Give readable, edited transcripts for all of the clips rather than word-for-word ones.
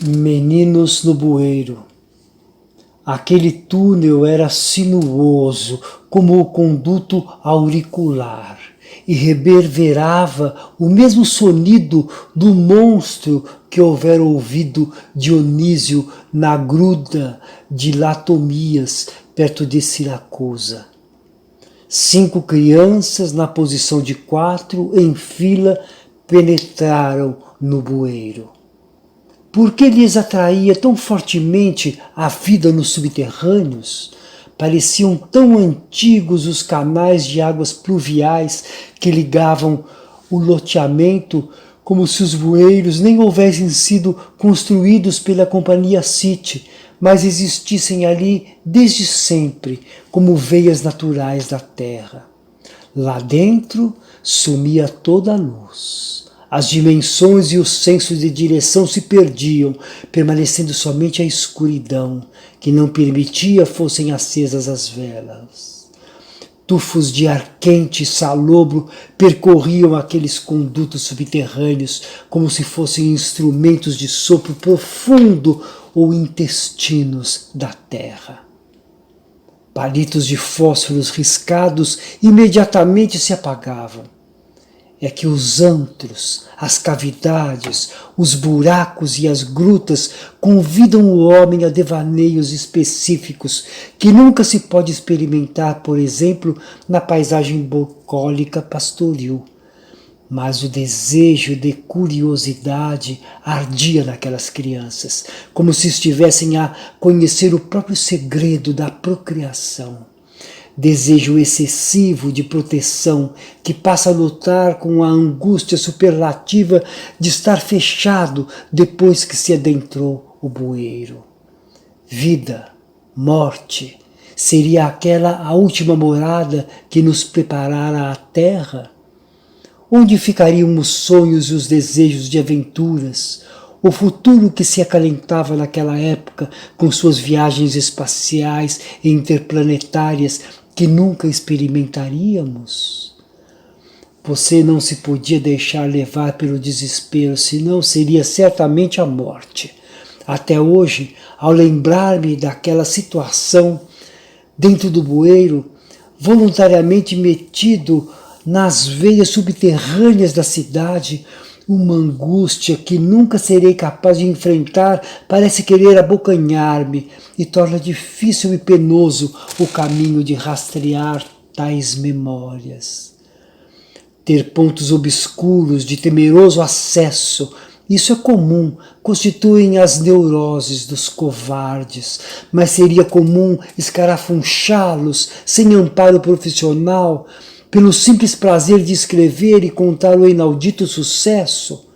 Meninos no bueiro. Aquele túnel era sinuoso, como o conduto auricular, e reverberava o mesmo sonido do monstro que houvera ouvido Dionísio na gruta de Latomias, perto de Siracusa. 5 crianças, na posição de 4, em fila, penetraram no bueiro. Por que lhes atraía tão fortemente a vida nos subterrâneos? Pareciam tão antigos os canais de águas pluviais que ligavam o loteamento, como se os bueiros nem houvessem sido construídos pela Companhia City, mas existissem ali desde sempre, como veias naturais da terra. Lá dentro sumia toda a luz. As dimensões e o senso de direção se perdiam, permanecendo somente a escuridão, que não permitia fossem acesas as velas. Tufos de ar quente e salobro percorriam aqueles condutos subterrâneos como se fossem instrumentos de sopro profundo ou intestinos da terra. Palitos de fósforos riscados imediatamente se apagavam. É que os antros, as cavidades, os buracos e as grutas convidam o homem a devaneios específicos que nunca se pode experimentar, por exemplo, na paisagem bucólica pastoril. Mas o desejo de curiosidade ardia naquelas crianças, como se estivessem a conhecer o próprio segredo da procriação. Desejo excessivo de proteção que passa a lutar com a angústia superlativa de estar fechado depois que se adentrou o bueiro. Vida, morte, seria aquela a última morada que nos preparara a terra? Onde ficariam os sonhos e os desejos de aventuras? O futuro que se acalentava naquela época com suas viagens espaciais e interplanetárias que nunca experimentaríamos? Você não se podia deixar levar pelo desespero, senão seria certamente a morte. Até hoje, ao lembrar-me daquela situação dentro do bueiro, voluntariamente metido nas veias subterrâneas da cidade, uma angústia que nunca serei capaz de enfrentar parece querer abocanhar-me e torna difícil e penoso o caminho de rastrear tais memórias. Ter pontos obscuros de temeroso acesso, isso é comum, constituem as neuroses dos covardes, mas seria comum escarafunchá-los sem amparo profissional, pelo simples prazer de escrever e contar o inaudito sucesso?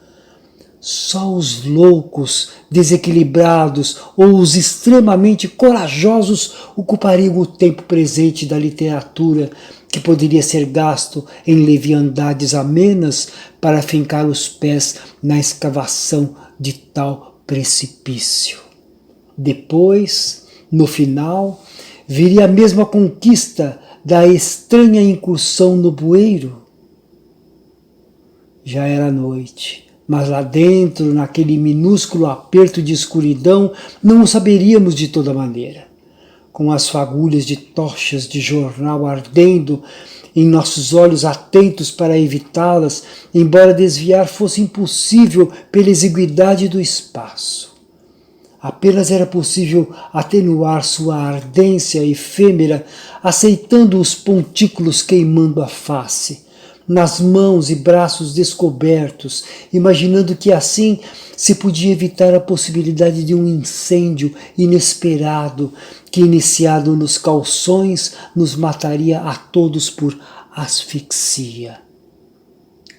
Só os loucos, desequilibrados ou os extremamente corajosos ocupariam o tempo presente da literatura, que poderia ser gasto em leviandades amenas para fincar os pés na escavação de tal precipício. Depois, no final, viria a mesma conquista da estranha incursão no bueiro. Já era noite, mas lá dentro, naquele minúsculo aperto de escuridão, não o saberíamos de toda maneira. Com as fagulhas de tochas de jornal ardendo em nossos olhos atentos para evitá-las, embora desviar fosse impossível pela exiguidade do espaço. Apenas era possível atenuar sua ardência efêmera, aceitando os pontículos queimando a face, nas mãos e braços descobertos, imaginando que assim se podia evitar a possibilidade de um incêndio inesperado que, iniciado nos calções, nos mataria a todos por asfixia.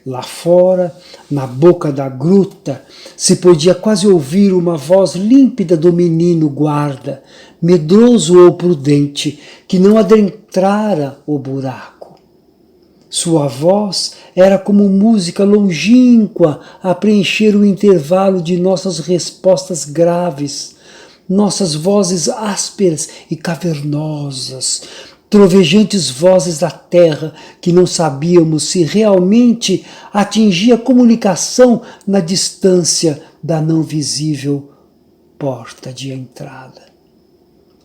Lá fora, na boca da gruta, se podia quase ouvir uma voz límpida do menino guarda, medroso ou prudente, que não adentrara o buraco. Sua voz era como música longínqua a preencher o intervalo de nossas respostas graves, nossas vozes ásperas e cavernosas, trovejantes vozes da terra que não sabíamos se realmente atingia a comunicação na distância da não visível porta de entrada.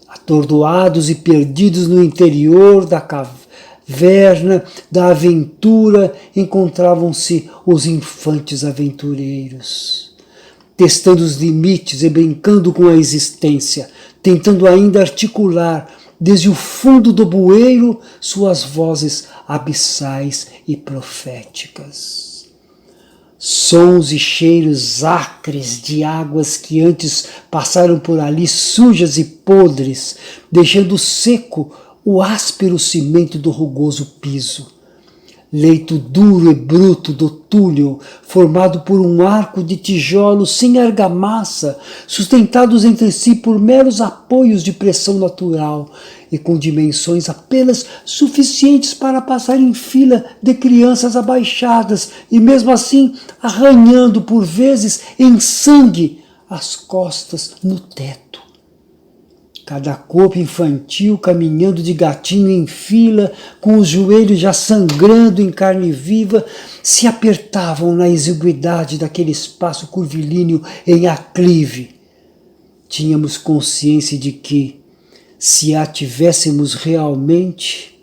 Atordoados e perdidos no interior da caverna da aventura, encontravam-se os infantes aventureiros, testando os limites e brincando com a existência, tentando ainda articular desde o fundo do bueiro suas vozes abissais e proféticas. Sons e cheiros acres de águas que antes passaram por ali sujas e podres, deixando seco o áspero cimento do rugoso piso. Leito duro e bruto do túnel, formado por um arco de tijolos sem argamassa, sustentados entre si por meros apoios de pressão natural e com dimensões apenas suficientes para passar em fila de crianças abaixadas e mesmo assim arranhando por vezes em sangue as costas no teto. Cada corpo infantil caminhando de gatinho em fila, com os joelhos já sangrando em carne viva, se apertavam na exiguidade daquele espaço curvilíneo em aclive. Tínhamos consciência de que, se a tivéssemos realmente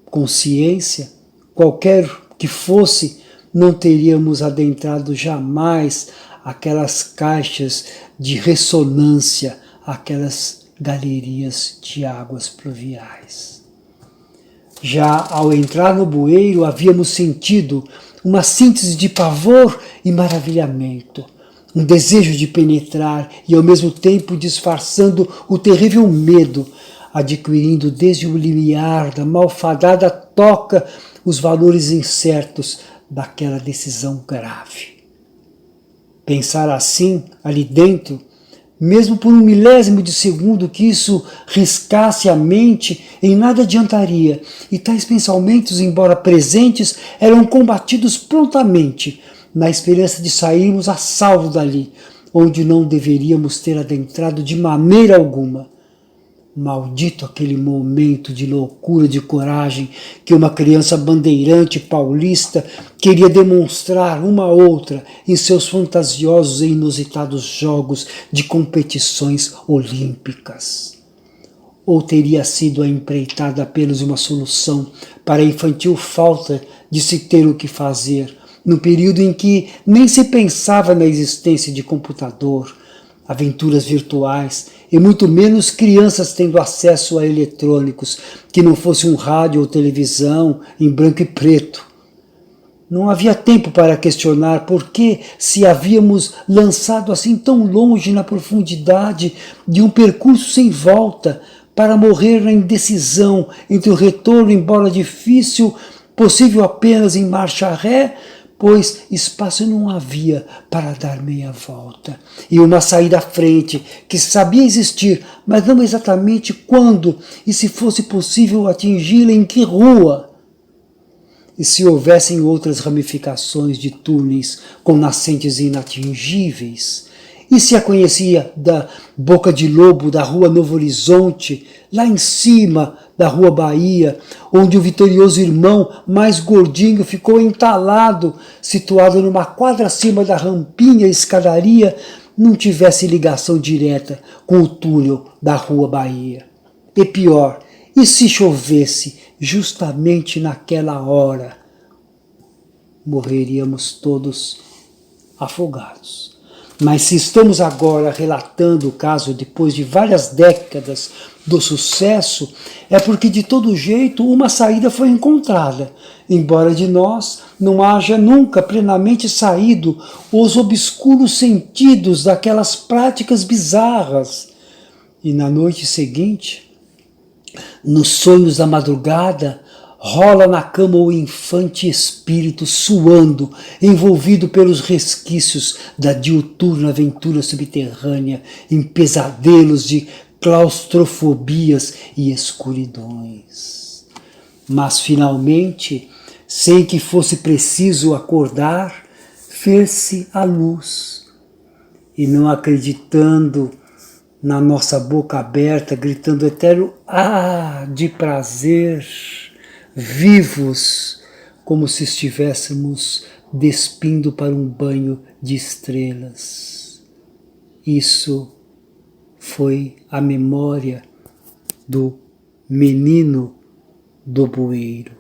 consciência, qualquer que fosse, não teríamos adentrado jamais aquelas caixas de ressonância, aquelas galerias de águas pluviais. Já ao entrar no bueiro, havíamos sentido uma síntese de pavor e maravilhamento, um desejo de penetrar e ao mesmo tempo disfarçando o terrível medo, adquirindo desde o limiar da malfadada toca os valores incertos daquela decisão grave. Pensar assim, ali dentro, mesmo por 1/1000 de segundo que isso riscasse a mente, em nada adiantaria, e tais pensamentos, embora presentes, eram combatidos prontamente, na esperança de sairmos a salvo dali, onde não deveríamos ter adentrado de maneira alguma. Maldito aquele momento de loucura de coragem que uma criança bandeirante paulista queria demonstrar uma a outra em seus fantasiosos e inusitados jogos de competições olímpicas. Ou teria sido a empreitada apenas uma solução para a infantil falta de se ter o que fazer, no período em que nem se pensava na existência de computador, aventuras virtuais e muito menos crianças tendo acesso a eletrônicos, que não fosse um rádio ou televisão em branco e preto. Não havia tempo para questionar por que se havíamos lançado assim tão longe na profundidade de um percurso sem volta, para morrer na indecisão entre o retorno, embora difícil, possível apenas em marcha ré, pois espaço não havia para dar meia volta, e uma saída à frente, que sabia existir, mas não exatamente quando, e se fosse possível atingi-la em que rua. E se houvessem outras ramificações de túneis com nascentes inatingíveis? E se a conhecia da Boca de Lobo da Rua Novo Horizonte, lá em cima da Rua Bahia, onde o vitorioso irmão mais gordinho ficou entalado, situado numa quadra acima da rampinha e escadaria, não tivesse ligação direta com o túnel da Rua Bahia? E pior, e se chovesse justamente naquela hora? Morreríamos todos afogados. Mas se estamos agora relatando o caso depois de várias décadas do sucesso, é porque de todo jeito uma saída foi encontrada, embora de nós não haja nunca plenamente saído os obscuros sentidos daquelas práticas bizarras. E na noite seguinte, nos sonhos da madrugada, rola na cama o infante espírito suando, envolvido pelos resquícios da diuturna aventura subterrânea, em pesadelos de claustrofobias e escuridões. Mas finalmente, sem que fosse preciso acordar, fez-se a luz, e não acreditando na nossa boca aberta, gritando eterno "ah!" de prazer, vivos, como se estivéssemos despindo para um banho de estrelas. Isso foi a memória do menino do bueiro.